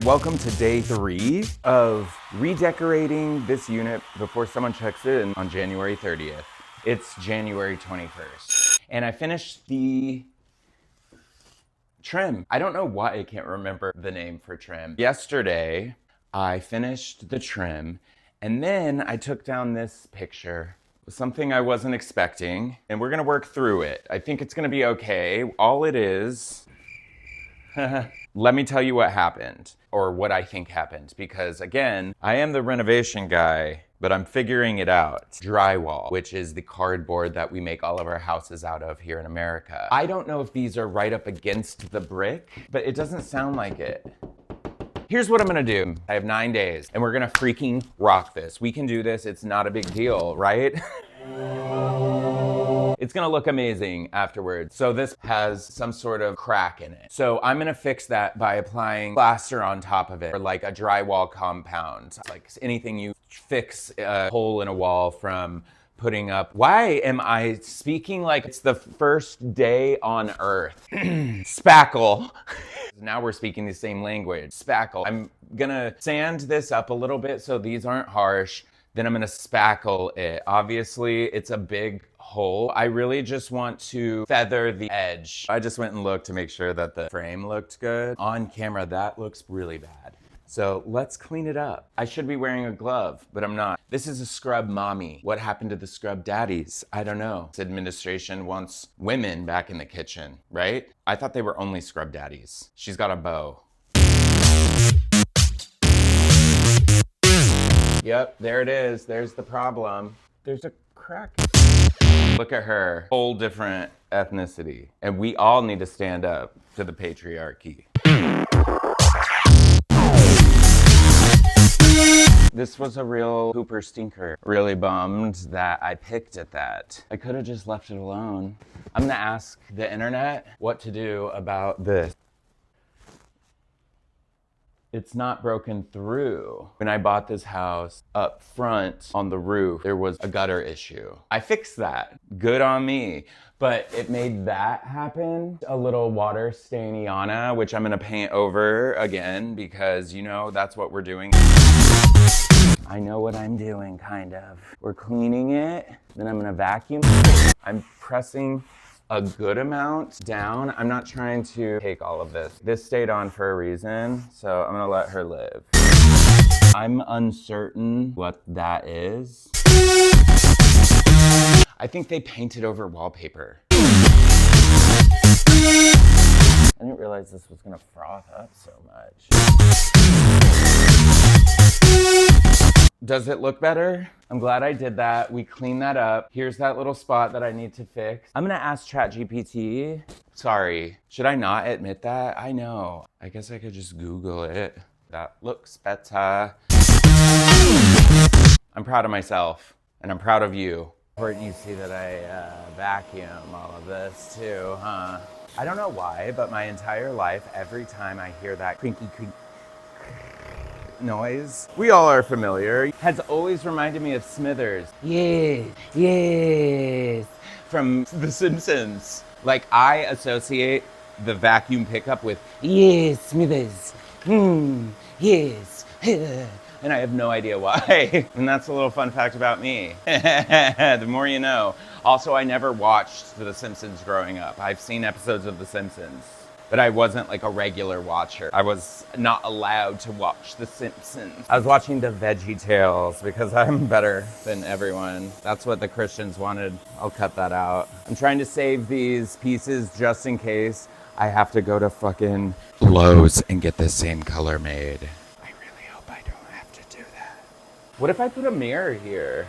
Welcome to day 3 of redecorating this unit before someone checks in on January 30th. It's January 21st. And I finished the trim. I don't know why I can't remember the name for trim. Yesterday, I finished the trim, and then I took down this picture. It was something I wasn't expecting, and we're gonna work through it. I think it's gonna be okay. All it is, let me tell you what happened, or what I think happened, because again, I am the renovation guy, but I'm figuring it out. Drywall, which is the cardboard that we make all of our houses out of here in America. I don't know if these are right up against the brick, but it doesn't sound like it. Here's what I'm gonna do. I have 9 days, and we're gonna freaking rock this. We can do this, it's not a big deal, right? It's gonna look amazing afterwards. So this has some sort of crack in it. So I'm gonna fix that by applying plaster on top of it, or like a drywall compound. Like anything you fix a hole in a wall from putting up. Why am I speaking like it's the first day on earth? Spackle. Now we're speaking the same language. Spackle. I'm gonna sand this up a little bit so these aren't harsh. Then I'm gonna spackle it. Obviously, it's a big hole. I really just want to feather the edge. I just went and looked to make sure that the frame looked good. On camera, that looks really bad. So let's clean it up. I should be wearing a glove, but I'm not. This is a scrub mommy. What happened to the scrub daddies? I don't know. This administration wants women back in the kitchen, right? I thought they were only scrub daddies. She's got a bow. Yep, there it is. There's the problem. There's a crack. Look at her. Whole different ethnicity. And we all need to stand up to the patriarchy. This was a real pooper stinker. Really bummed that I picked at that. I could have just left it alone. I'm gonna ask the internet what to do about this. It's not broken through. When I bought this house, up front on the roof, there was a gutter issue. I fixed that. Good on me. But it made that happen. A little water stainiana, which I'm gonna paint over again because, you know, that's what we're doing. I know what I'm doing, kind of. We're cleaning it, then I'm gonna vacuum. I'm pressing a good amount down. I'm not trying to take all of this. This stayed on for a reason, so I'm gonna let her live. I'm uncertain what that is. I think they painted over wallpaper. I didn't realize this was gonna froth up so much. Does it look better? I'm glad I did that. We cleaned that up. Here's that little spot that I need to fix. I'm gonna ask ChatGPT. Sorry, should I not admit that? I know. I guess I could just Google it. That looks better. I'm proud of myself, and I'm proud of you. Important you see that I vacuum all of this too, huh? I don't know why, but my entire life, every time I hear that crinky crink noise, we all are familiar, has always reminded me of Smithers. Yes, yes, from The Simpsons. Like, I associate the vacuum pickup with, yes, Smithers, yes, and I have no idea why. And that's a little fun fact about me. The more you know. Also, I never watched The Simpsons growing up. I've seen episodes of The Simpsons, but I wasn't like a regular watcher. I was not allowed to watch The Simpsons. I was watching the Veggie Tales because I'm better than everyone. That's what the Christians wanted. I'll cut that out. I'm trying to save these pieces just in case I have to go to fucking Lowe's and get the same color made. I really hope I don't have to do that. What if I put a mirror here?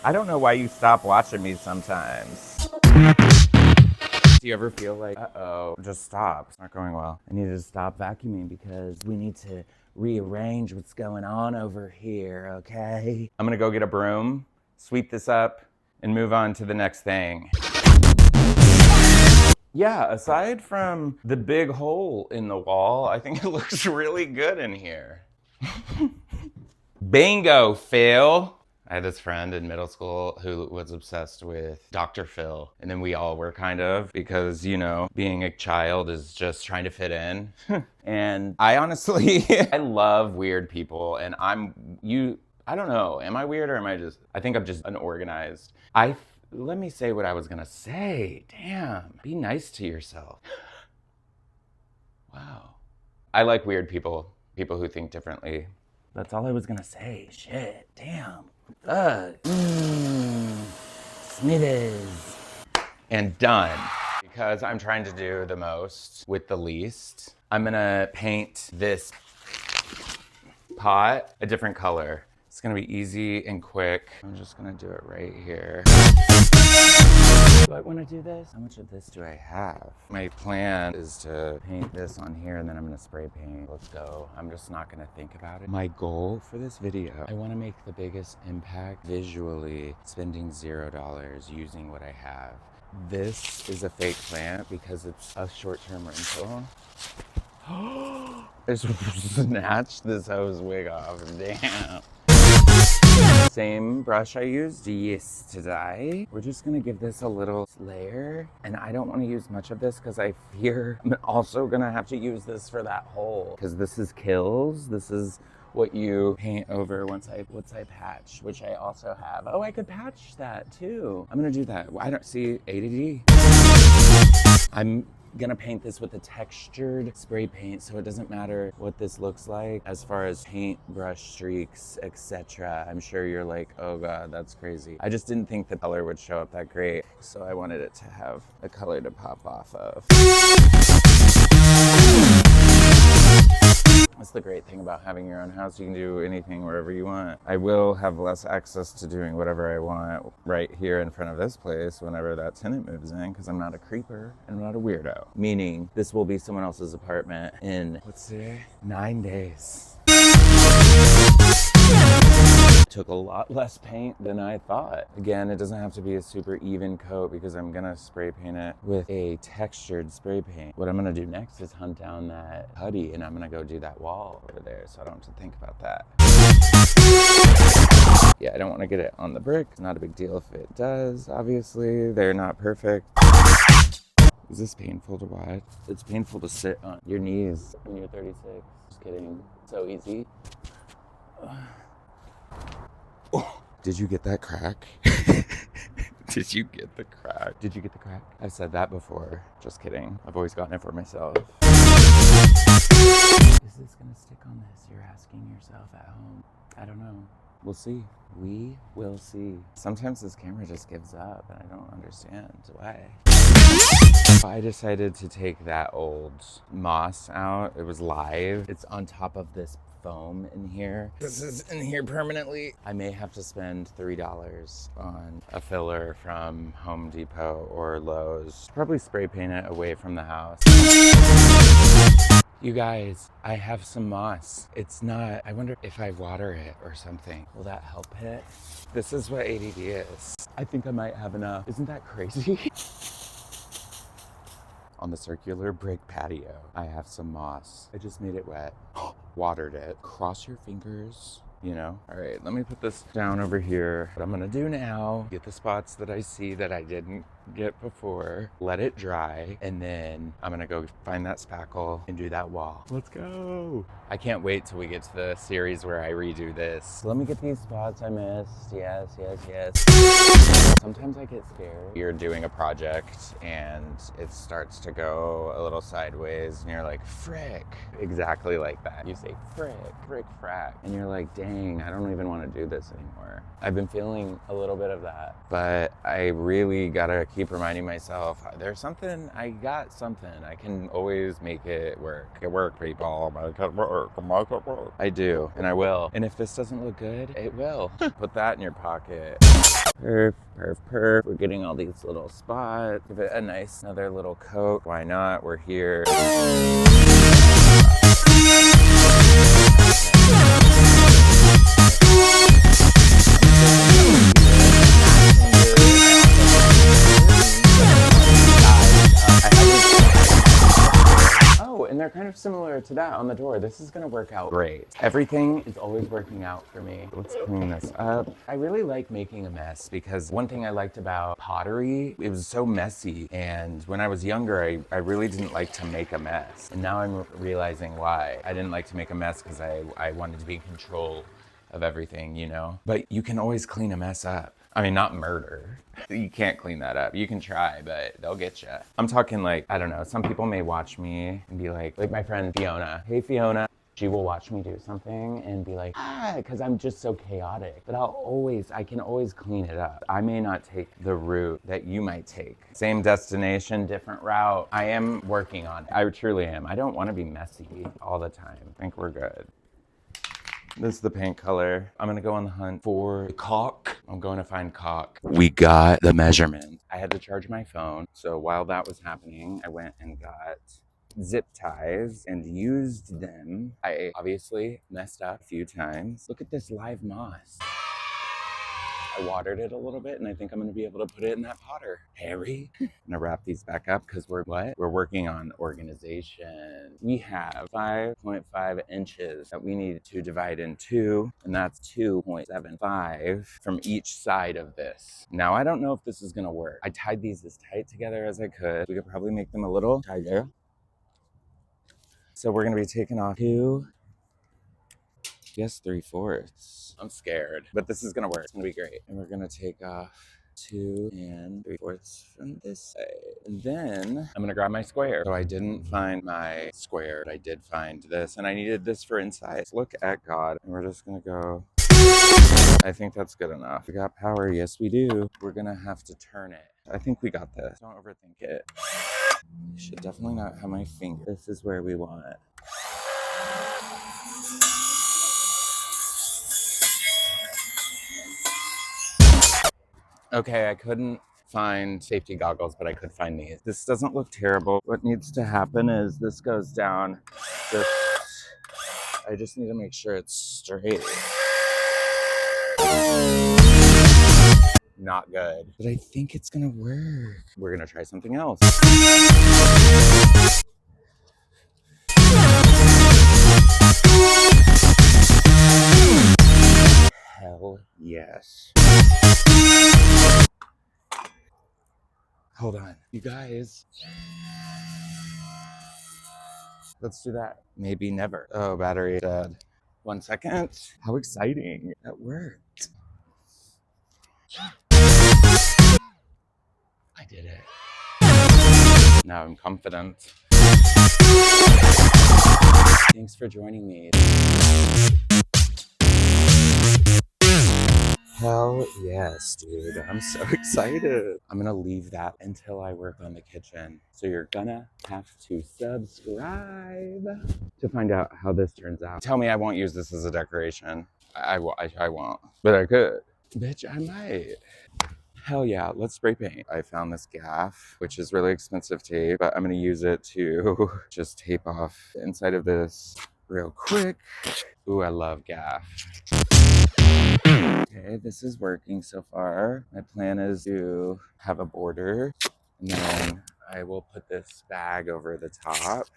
I don't know why you stop watching me sometimes. Do you ever feel like, uh-oh, just stop, it's not going well. I need to stop vacuuming because we need to rearrange what's going on over here, okay? I'm gonna go get a broom, sweep this up, and move on to the next thing. Yeah, aside from the big hole in the wall, I think it looks really good in here. Bingo, Phil. I had this friend in middle school who was obsessed with Dr. Phil. And then we all were kind of, because, you know, being a child is just trying to fit in. And I honestly, I love weird people. And I don't know, am I weird or I think I'm just unorganized. Let me say what I was gonna say. Damn, be nice to yourself. Wow. I like weird people who think differently. That's all I was gonna say. Shit, damn. Ugh. Smithers. And done. Because I'm trying to do the most with the least, I'm gonna paint this pot a different color. It's gonna be easy and quick. I'm just gonna do it right here. Do I wanna do this? How much of this do I have? My plan is to paint this on here and then I'm gonna spray paint. Let's go. I'm just not gonna think about it. My goal for this video, I wanna make the biggest impact visually, spending $0 using what I have. This is a fake plant because it's a short-term rental. I just snatched this hose wig off, damn. Same brush I used yesterday. We're just gonna give this a little layer. And I don't wanna use much of this because I fear I'm also gonna have to use this for that hole. Because this is kills. This is what you paint over once I patch, which I also have. Oh, I could patch that too. I'm gonna do that. I don't see ADD. I'm gonna paint this with a textured spray paint, so it doesn't matter what this looks like as far as paint brush streaks, etc. I'm sure you're like, oh god, that's crazy. I just didn't think the color would show up that great, so I wanted it to have a color to pop off of. That's the great thing about having your own house. You can do anything wherever you want. I will have less access to doing whatever I want right here in front of this place whenever that tenant moves in, because I'm not a creeper and I'm not a weirdo. Meaning this will be someone else's apartment in, what's today? 9 days. Took a lot less paint than I thought. Again, it doesn't have to be a super even coat because I'm gonna spray paint it with a textured spray paint. What I'm gonna do next is hunt down that putty and I'm gonna go do that wall over there so I don't have to think about that. Yeah, I don't wanna get it on the brick. It's not a big deal if it does, obviously. They're not perfect. Is this painful to watch? It's painful to sit on your knees when you're 36. Just kidding, so easy. Did you get that crack? Did you get the crack? Did you get the crack? I've said that before. Just kidding. I've always gotten it for myself. Is this gonna stick on this? You're asking yourself at home. I don't know. We'll see. We will see. Sometimes this camera just gives up and I don't understand why. I decided to take that old moss out. It was live. It's on top of this foam in here. This is in here permanently. I may have to spend $3 on a filler from Home Depot or Lowe's. Probably spray paint it away from the house. You guys, I have some moss. It's not, I wonder if I water it or something. Will that help it? This is what ADD is. I think I might have enough. Isn't that crazy? On the circular brick patio, I have some moss. I just made it wet. Watered it. Cross your fingers, you know? All right, let me put this down over here. What I'm gonna do now, get the spots that I see that I didn't get before, let it dry, and then I'm gonna go find that spackle and do that wall. Let's go. I can't wait till we get to the series where I redo this. Let me get these spots I missed. Yes, yes, yes. Sometimes I get scared. You're doing a project and it starts to go a little sideways and you're like, frick. Exactly like that. You say frick, frick, frack. And you're like, dang, I don't even want to do this anymore. I've been feeling a little bit of that, but I really gotta keep reminding myself, there's something, I got something. I can always make it work. It work, people. Make it work. Make it work. I do, and I will. And if this doesn't look good, it will. Put that in your pocket. Perf, perf, perf. We're getting all these little spots. Give it a nice, another little coat. Why not? We're here. Oh, and they're kind of similar to that on the door. This is gonna work out great. Everything is always working out for me. Let's clean this up. I really like making a mess because one thing I liked about pottery, it was so messy. And when I was younger, I really didn't like to make a mess. And now I'm realizing why. I didn't like to make a mess because I wanted to be in control of everything, you know? But you can always clean a mess up. I mean, not murder. You can't clean that up. You can try, but they'll get you. I'm talking like, I don't know, some people may watch me and be like my friend Fiona. Hey, Fiona. She will watch me do something and be like, because I'm just so chaotic. But I can always clean it up. I may not take the route that you might take. Same destination, different route. I am working on it. I truly am. I don't want to be messy all the time. I think we're good. This is the paint color. I'm gonna go on the hunt for caulk. I'm going to find caulk. We got the measurement. I had to charge my phone. So while that was happening, I went and got zip ties and used them. I obviously messed up a few times. Look at this live moss. I watered it a little bit and I think I'm gonna be able to put it in that potter. Harry, I'm gonna wrap these back up because we're working on organization. We have 5.5 inches that we need to divide in two, and that's 2.75 from each side of this. Now, I don't know if this is gonna work. I tied these as tight together as I could. We could probably make them a little tighter. So we're gonna be taking off 3/4. I'm scared, but this is gonna work. It's gonna be great. And we're gonna take off 2 3/4 from this side. And then I'm gonna grab my square. So I didn't find my square. I did find this, and I needed this for inside. Look at God. And we're just gonna go. I think that's good enough. We got power. Yes, we do. We're gonna have to turn it. I think we got this. Don't overthink it. I should definitely not have my finger. This is where we want it. Okay, I couldn't find safety goggles, but I could find these. This doesn't look terrible. What needs to happen is this goes down. I just need to make sure it's straight. Not good, but I think it's gonna work. We're gonna try something else. Hell yes. Hold on, you guys. Let's do that. Maybe never. Oh, battery dead. 1 second. How exciting. That worked. I did it. Now I'm confident. Thanks for joining me. Hell yes, dude. I'm so excited. I'm gonna leave that until I work on the kitchen. So you're gonna have to subscribe to find out how this turns out. Tell me I won't use this as a decoration. I won't, but I could. Bitch, I might. Hell yeah, let's spray paint. I found this gaff, which is really expensive tape, but I'm gonna use it to just tape off the inside of this real quick. Ooh, I love gaff. Okay, this is working so far. My plan is to have a border, and then I will put this bag over the top.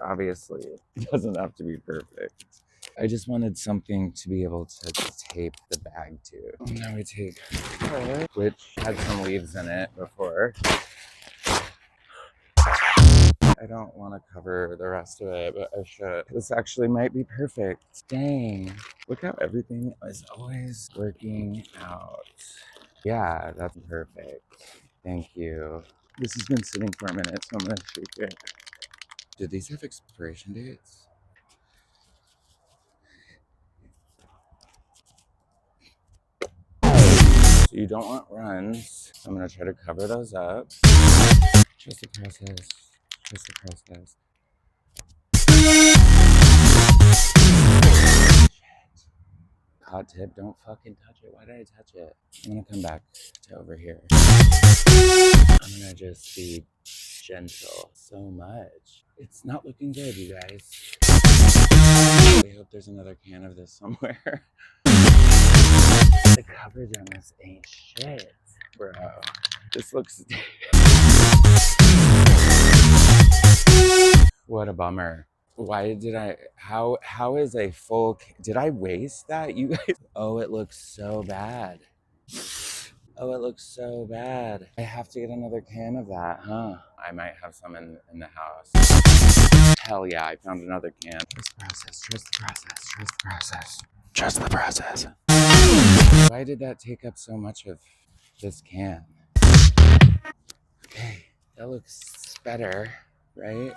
Obviously, it doesn't have to be perfect. I just wanted something to be able to tape the bag to. Now we take wood, which had some leaves in it before. I don't want to cover the rest of it, but I should. This actually might be perfect. Dang. Look how everything is always working out. Yeah, that's perfect. Thank you. This has been sitting for a minute, so I'm going to shake it. Did these have expiration dates? So you don't want runs. I'm going to try to cover those up. Trust the process. Trust the process. Shit. Hot tip, don't fucking touch it. Why did I touch it? I'm going to come back to over here. I'm going to just be gentle so much. It's not looking good, you guys. I hope there's another can of this somewhere. The coverage on this ain't shit, bro. This looks... What a bummer. Why did I, how is a full, did I waste that? You guys, oh, it looks so bad. Oh, it looks so bad. I have to get another can of that, huh? I might have some in the house. Hell yeah, I found another can. Trust the process, trust the process, trust the process. Trust the process. Why did that take up so much of this can? Okay, that looks better, right?